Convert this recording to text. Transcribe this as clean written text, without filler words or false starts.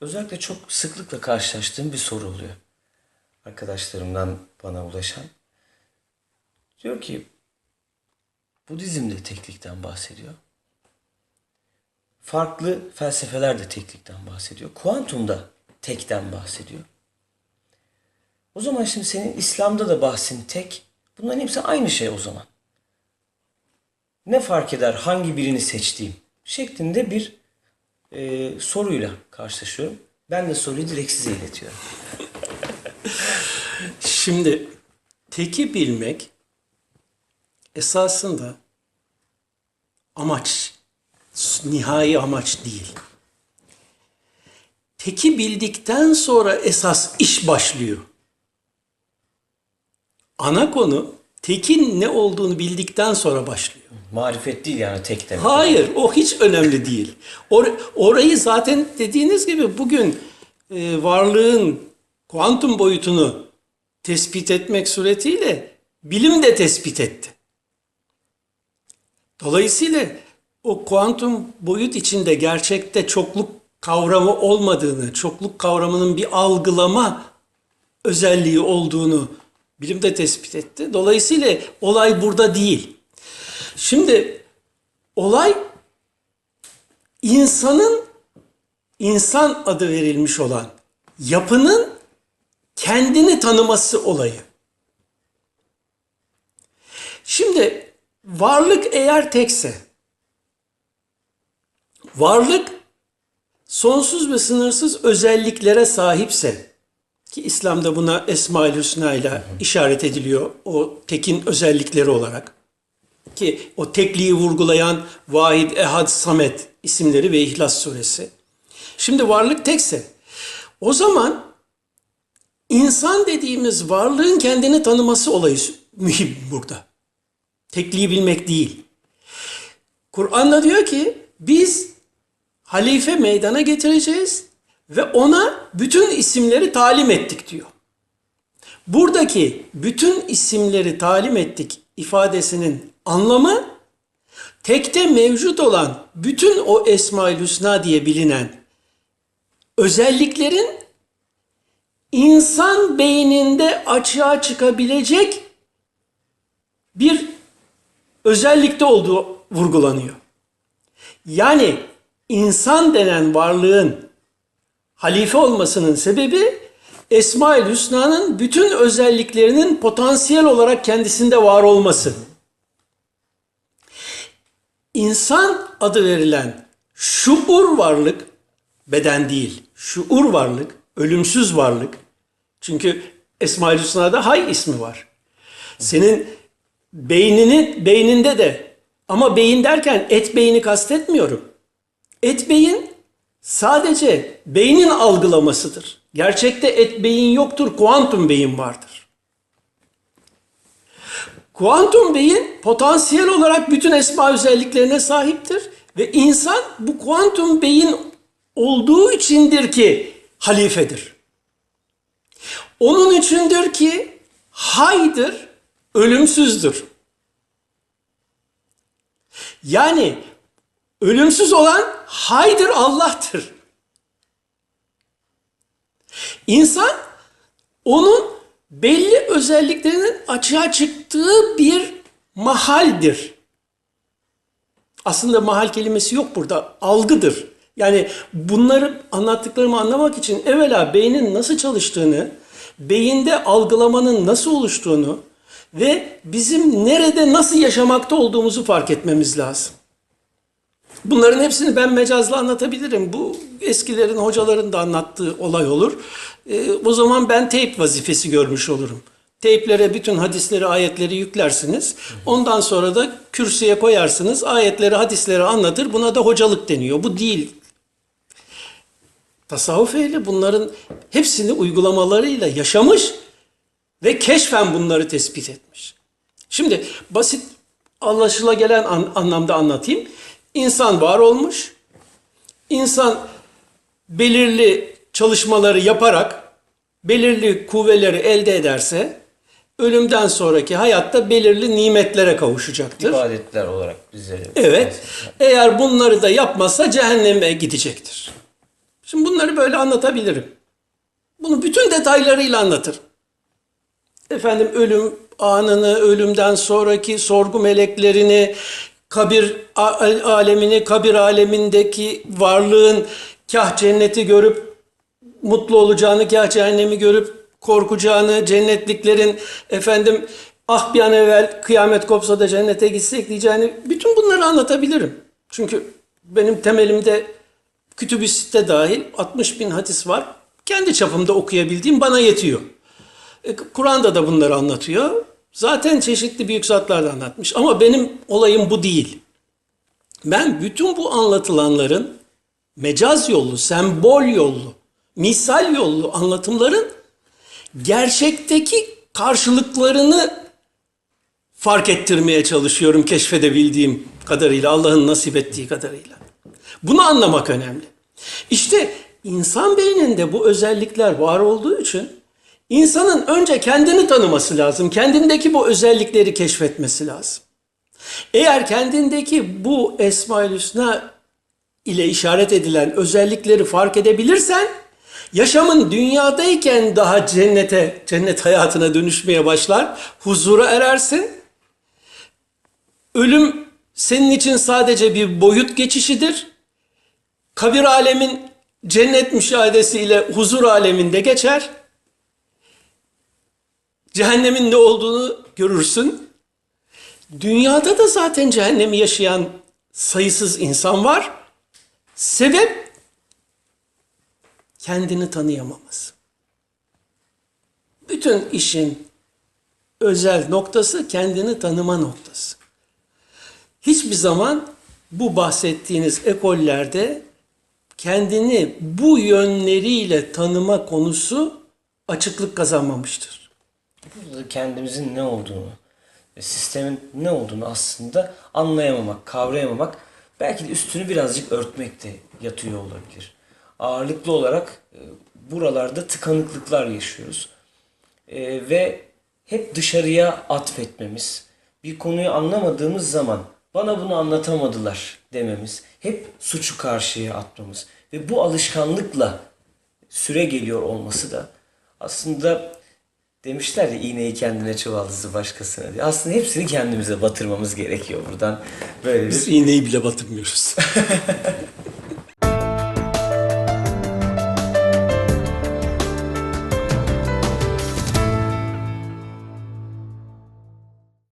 özellikle çok sıklıkla karşılaştığım bir soru oluyor. Arkadaşlarımdan bana ulaşan. Diyor ki Budizm de teklikten bahsediyor. Farklı felsefeler de teklikten bahsediyor. Kuantum da tekten bahsediyor. O zaman şimdi senin İslam'da da bahsin tek. Bunların hepsi aynı şey o zaman. Ne fark eder hangi birini seçtiğim şeklinde bir soruyla karşılaşıyorum. Ben de soruyu direkt size iletiyorum. Şimdi teki bilmek esasında amaç, nihai amaç değil. Teki bildikten sonra esas iş başlıyor. Ana konu tekin ne olduğunu bildikten sonra başlıyor. Marifet değil yani tek demek. Hayır, o hiç önemli değil. Orayı zaten dediğiniz gibi bugün varlığın kuantum boyutunu tespit etmek suretiyle bilim de tespit etti. Dolayısıyla o kuantum boyut içinde gerçekte çokluk kavramı olmadığını, çokluk kavramının bir algılama özelliği olduğunu bilim de tespit etti. Dolayısıyla olay burada değil. Şimdi olay insan adı verilmiş olan yapının kendini tanıması olayı. Şimdi varlık eğer tekse, varlık sonsuz ve sınırsız özelliklere sahipse, ki İslam'da buna Esma-ül Hüsna ile işaret ediliyor o tekin özellikleri olarak, ki o tekliği vurgulayan Vahid, Ehad, Samet isimleri ve İhlas suresi. Şimdi varlık tekse, o zaman insan dediğimiz varlığın kendini tanıması olayı mühim burada. Tekliği bilmek değil. Kur'an'da diyor ki biz halife meydana getireceğiz ve ona bütün isimleri talim ettik diyor. Buradaki bütün isimleri talim ettik ifadesinin anlamı tekte mevcut olan bütün o Esma-ül Hüsna diye bilinen özelliklerin insan beyninde açığa çıkabilecek bir özellikte olduğu vurgulanıyor. Yani insan denen varlığın halife olmasının sebebi Esma-ül Hüsna'nın bütün özelliklerinin potansiyel olarak kendisinde var olması. İnsan adı verilen şuur varlık, beden değil, şuur varlık, ölümsüz varlık. Çünkü Esma-ül Hüsna'da hay ismi var. Senin beyninde de, ama beyin derken et beyni kastetmiyorum. Et beyin sadece beynin algılamasıdır. Gerçekte et beyin yoktur, kuantum beyin vardır. Kuantum beyin potansiyel olarak bütün esma özelliklerine sahiptir ve insan bu kuantum beyin olduğu içindir ki halifedir. Onun içindir ki haydır, ölümsüzdür. Yani ölümsüz olan haydır, Allah'tır. İnsan onun belli özelliklerinin açığa çıktığı bir mahaldir. Aslında mahal kelimesi yok burada, algıdır. Yani bunları anlattıklarımı anlamak için evvela beynin nasıl çalıştığını, beyinde algılamanın nasıl oluştuğunu ve bizim nerede nasıl yaşamakta olduğumuzu fark etmemiz lazım. Bunların hepsini ben mecazla anlatabilirim. Bu eskilerin, hocaların da anlattığı olay olur. O zaman ben teyp vazifesi görmüş olurum. Teyplere bütün hadisleri, ayetleri yüklersiniz. Ondan sonra da kürsüye koyarsınız. Ayetleri, hadisleri anlatır. Buna da hocalık deniyor. Bu değil. Tasavvuf ehli bunların hepsini uygulamalarıyla yaşamış ve keşfen bunları tespit etmiş. Şimdi basit anlaşılagelen anlamda anlatayım. İnsan var olmuş. İnsan belirli çalışmaları yaparak belirli kuvveleri elde ederse ölümden sonraki hayatta belirli nimetlere kavuşacaktır. İbadetler olarak bizlere. Evet. Eğer bunları da yapmazsa cehenneme gidecektir. Şimdi bunları böyle anlatabilirim. Bunu bütün detaylarıyla anlatırım. Efendim ölüm anını, ölümden sonraki sorgu meleklerini, kabir alemini, kabir alemindeki varlığın kah cenneti görüp mutlu olacağını, kah cehennemi görüp korkacağını, cennetliklerin efendim ah bir an evvel kıyamet kopsa da cennete gitsek diyeceğini, bütün bunları anlatabilirim. Çünkü benim temelimde Kütüb-i Sitte dahil 60 bin hadis var. Kendi çapımda okuyabildiğim bana yetiyor. Kur'an'da da bunları anlatıyor. Zaten çeşitli büyük zatlar da anlatmış. Ama benim olayım bu değil. Ben bütün bu anlatılanların mecaz yollu, sembol yollu, misal yollu anlatımların gerçekteki karşılıklarını fark ettirmeye çalışıyorum keşfedebildiğim kadarıyla, Allah'ın nasip ettiği kadarıyla. Bunu anlamak önemli. İşte insan beyninde bu özellikler var olduğu için insanın önce kendini tanıması lazım. Kendindeki bu özellikleri keşfetmesi lazım. Eğer kendindeki bu Esma-ül Hüsna ile işaret edilen özellikleri fark edebilirsen, yaşamın dünyadayken daha cennet hayatına dönüşmeye başlar, huzura erersin. Ölüm senin için sadece bir boyut geçişidir. Kabir alemin cennet müşahedesiyle huzur aleminde geçer. Cehennemin ne olduğunu görürsün. Dünyada da zaten cehennemi yaşayan sayısız insan var. Sebep kendini tanıyamaması. Bütün işin özel noktası kendini tanıma noktası. Hiçbir zaman bu bahsettiğiniz ekollerde kendini bu yönleriyle tanıma konusu açıklık kazanmamıştır. Burada kendimizin ne olduğunu ve sistemin ne olduğunu aslında anlayamamak, kavrayamamak, belki de üstünü birazcık örtmek de yatıyor olabilir. Ağırlıklı olarak buralarda tıkanıklıklar yaşıyoruz. Ve hep dışarıya atfetmemiz, bir konuyu anlamadığımız zaman bana bunu anlatamadılar dememiz, hep suçu karşıya atmamız ve bu alışkanlıkla süre geliyor olması da aslında demişler ya iğneyi kendine çuvaldızı başkasına diye. Aslında hepsini kendimize batırmamız gerekiyor buradan. Böyle Biz bir iğneyi bile batırmıyoruz.